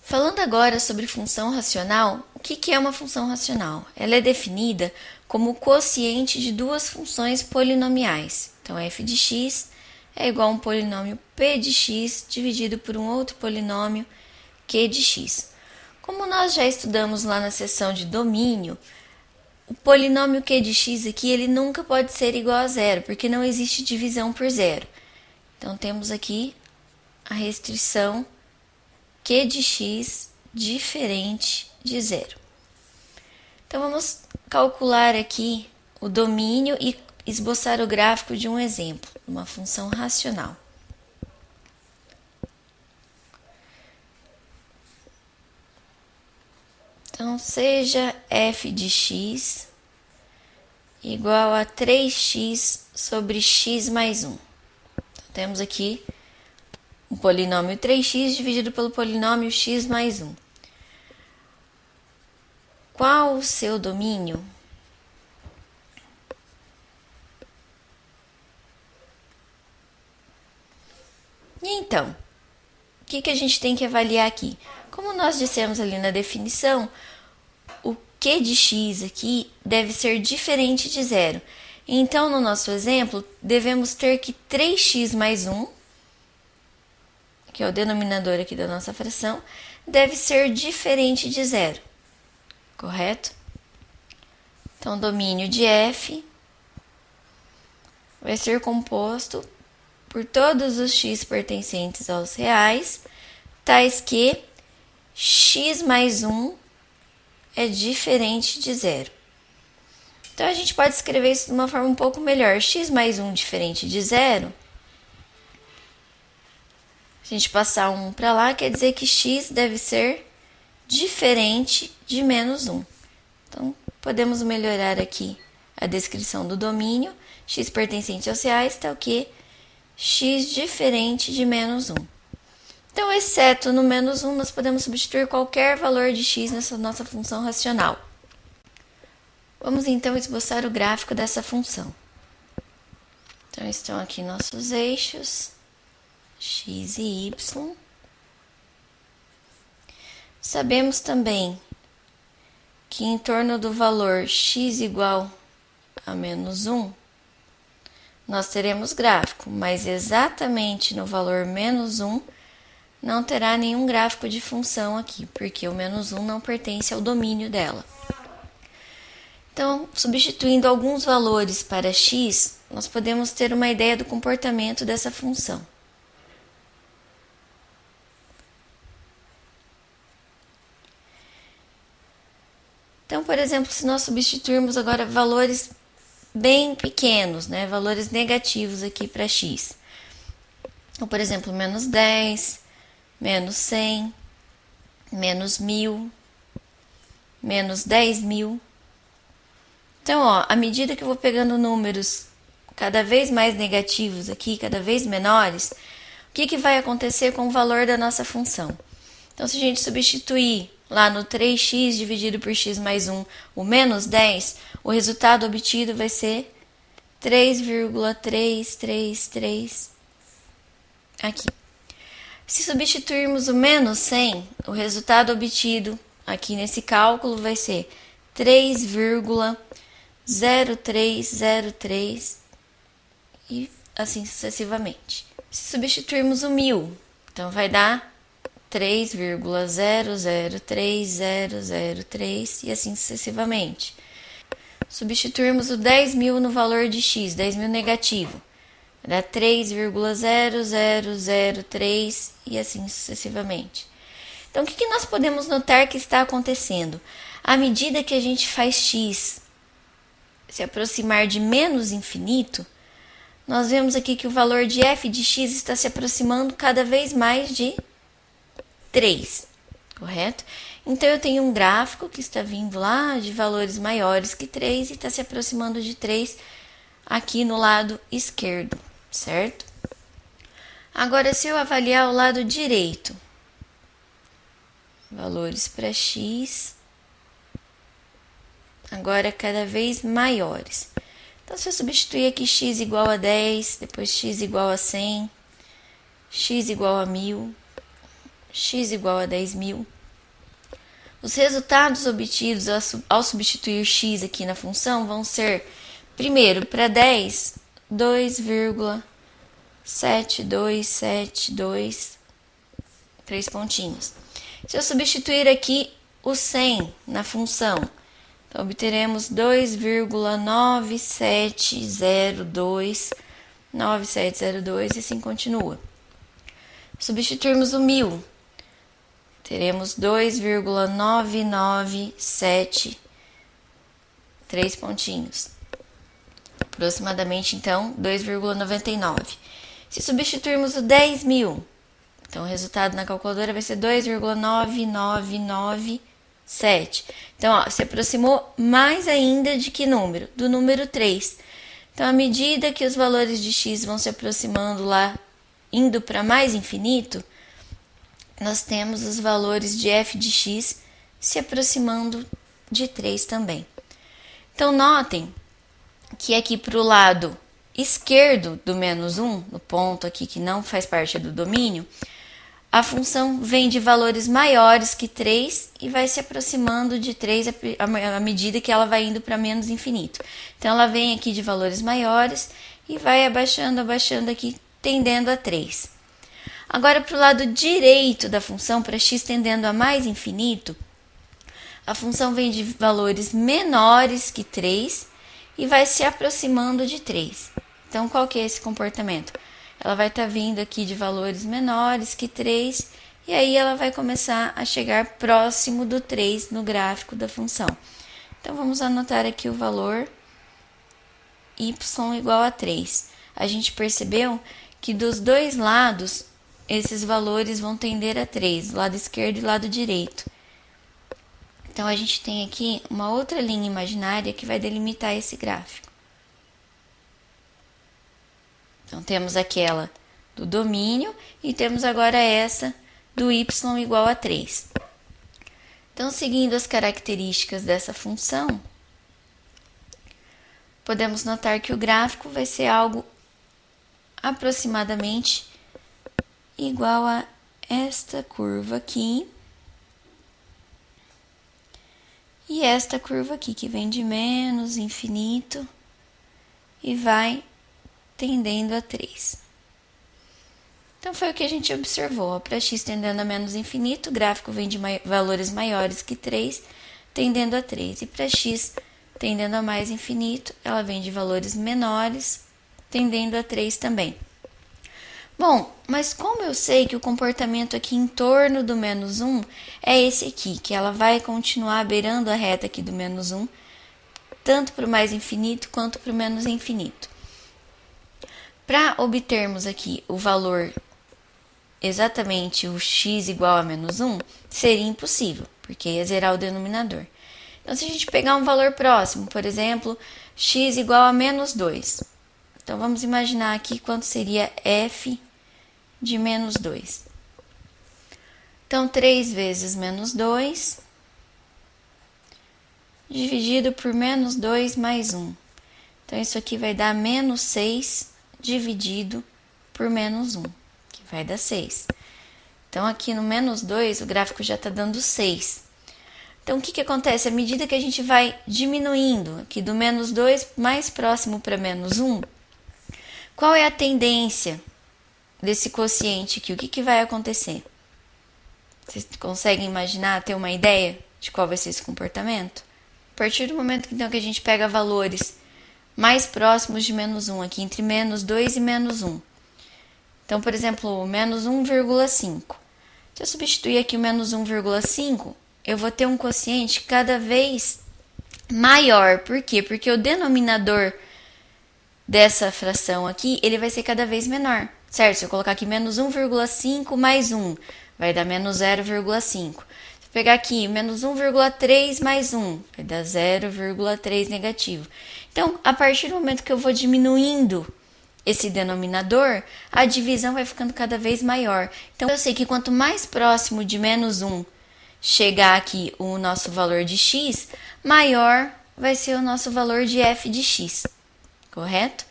Falando agora sobre função racional, o que é uma função racional? Ela é definida como o quociente de duas funções polinomiais. Então, f de x é igual a um polinômio p de x dividido por um outro polinômio q de x. Como nós já estudamos lá na seção de domínio, o polinômio q de x aqui ele nunca pode ser igual a zero, porque não existe divisão por zero. Então, temos aqui a restrição q de x diferente de zero. Então, vamos calcular aqui o domínio e esboçar o gráfico de um exemplo, uma função racional. Então, seja f de x igual a 3x sobre x mais 1. Então, temos aqui um polinômio 3x dividido pelo polinômio x mais 1. Qual o seu domínio? E então, o que a gente tem que avaliar aqui? Como nós dissemos ali na definição, o q de x aqui deve ser diferente de zero. Então, no nosso exemplo, devemos ter que 3x mais 1, que é o denominador aqui da nossa fração, deve ser diferente de zero, correto? Então, o domínio de f vai ser composto por todos os x pertencentes aos reais, tais que x mais 1 é diferente de zero. Então, a gente pode escrever isso de uma forma um pouco melhor. X mais 1 diferente de zero, a gente passar 1 para lá, quer dizer que x deve ser diferente de menos 1. Então, podemos melhorar aqui a descrição do domínio. X pertencente aos reais está o quê? X diferente de menos 1. Então, exceto no menos 1, nós podemos substituir qualquer valor de x nessa nossa função racional. Vamos então esboçar o gráfico dessa função. Então, estão aqui nossos eixos, x e y. Sabemos também que em torno do valor x igual a menos 1, nós teremos gráfico, mas exatamente no valor menos 1, não terá nenhum gráfico de função aqui, porque o menos 1 não pertence ao domínio dela. Então, substituindo alguns valores para x, nós podemos ter uma ideia do comportamento dessa função. Então, por exemplo, se nós substituirmos agora valores bem pequenos, né, valores negativos aqui para x. Então, por exemplo, menos 10, menos 100, menos 1000, menos 10.000. Então, à medida que eu vou pegando números cada vez mais negativos aqui, cada vez menores, o que vai acontecer com o valor da nossa função? Então, se a gente substituir lá no 3x dividido por x mais 1, o menos 10, o resultado obtido vai ser 3,333 aqui. Se substituirmos o menos 100, o resultado obtido aqui nesse cálculo vai ser 3,0303 e assim sucessivamente. Se substituirmos o 1000, então vai dar 3,003003 e assim sucessivamente. Substituirmos o 10.000 no valor de x, 10.000 negativo, vai dar 3,0003 e assim sucessivamente. Então, o que nós podemos notar que está acontecendo? À medida que a gente faz x se aproximar de menos infinito, nós vemos aqui que o valor de f de x está se aproximando cada vez mais de 3, correto? Então, eu tenho um gráfico que está vindo lá de valores maiores que 3 e está se aproximando de 3 aqui no lado esquerdo, certo? Agora, se eu avaliar o lado direito, valores para x, agora cada vez maiores. Então, se eu substituir aqui x igual a 10, depois x igual a 100, x igual a 1000, x igual a 10.000, Os resultados obtidos ao substituir x aqui na função vão ser, primeiro, para 10, 2,7272, 3 pontinhos. Se eu substituir aqui o 100 na função, então obteremos 2,9702, 9702 e assim continua. Substituirmos o 1000, teremos 2,997, 3 pontinhos. Aproximadamente, então, 2,99. Se substituirmos o 10.000, então o resultado na calculadora vai ser 2,9997. Então, ó, se aproximou mais ainda de que número? Do número 3. Então, à medida que os valores de x vão se aproximando lá, indo para mais infinito, nós temos os valores de f de x se aproximando de 3 também. Então, notem que aqui para o lado esquerdo do menos 1, no ponto aqui que não faz parte do domínio, a função vem de valores maiores que 3 e vai se aproximando de 3 à medida que ela vai indo para menos infinito. Então, ela vem aqui de valores maiores e vai abaixando, abaixando aqui, tendendo a 3. Agora, para o lado direito da função, para x tendendo a mais infinito, a função vem de valores menores que 3 e vai se aproximando de 3. Então, qual que é esse comportamento? Ela vai estar vindo aqui de valores menores que 3 e aí ela vai começar a chegar próximo do 3 no gráfico da função. Então, vamos anotar aqui o valor y igual a 3. A gente percebeu que dos dois lados, esses valores vão tender a 3, do lado esquerdo e do lado direito. Então, a gente tem aqui uma outra linha imaginária que vai delimitar esse gráfico. Então, temos aquela do domínio e temos agora essa do y igual a 3. Então, seguindo as características dessa função, podemos notar que o gráfico vai ser algo aproximadamente igual a esta curva aqui e esta curva aqui, que vem de menos infinito e vai tendendo a 3. Então, foi o que a gente observou. Para x tendendo a menos infinito, o gráfico vem de valores maiores que 3, tendendo a 3. E para x tendendo a mais infinito, ela vem de valores menores, tendendo a 3 também. Bom, mas como eu sei que o comportamento aqui em torno do menos 1 é esse aqui, que ela vai continuar beirando a reta aqui do menos 1, tanto para o mais infinito quanto para o menos infinito. Para obtermos aqui o valor exatamente o x igual a menos 1, seria impossível, porque ia zerar o denominador. Então, se a gente pegar um valor próximo, por exemplo, x igual a menos 2. Então, vamos imaginar aqui quanto seria f de menos 2. Então, 3 vezes menos 2, dividido por menos 2 mais 1. Então, isso aqui vai dar menos 6 dividido por menos 1, que vai dar 6. Então, aqui no menos 2, o gráfico já está dando 6. Então, o que acontece? À medida que a gente vai diminuindo aqui do menos 2 mais próximo para menos 1, qual é a tendência desse quociente aqui? O que vai acontecer? Vocês conseguem imaginar, ter uma ideia de qual vai ser esse comportamento? A partir do momento então, que a gente pega valores mais próximos de menos 1, aqui entre menos 2 e menos 1. Então, por exemplo, menos 1,5. Se eu substituir aqui o menos 1,5, eu vou ter um quociente cada vez maior. Por quê? Porque o denominador dessa fração aqui, ele vai ser cada vez menor, certo? Se eu colocar aqui menos 1,5 mais 1, vai dar menos 0,5. Se eu pegar aqui menos 1,3 mais 1, vai dar 0,3 negativo. Então, a partir do momento que eu vou diminuindo esse denominador, a divisão vai ficando cada vez maior. Então, eu sei que quanto mais próximo de menos 1 chegar aqui o nosso valor de x, maior vai ser o nosso valor de f de x, correto?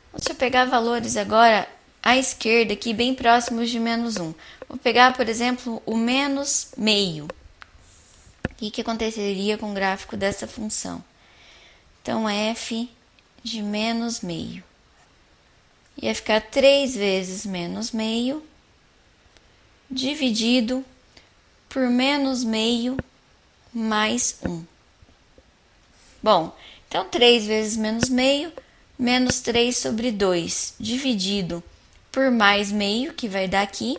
Então, se eu pegar valores agora à esquerda aqui, bem próximos de menos 1, vou pegar, por exemplo, o menos meio. que aconteceria com o gráfico dessa função? Então, f de menos meio ia ficar 3 vezes menos meio dividido por menos meio mais 1. Bom, então 3 vezes menos meio, menos 3 sobre 2, dividido por mais meio, que vai dar aqui,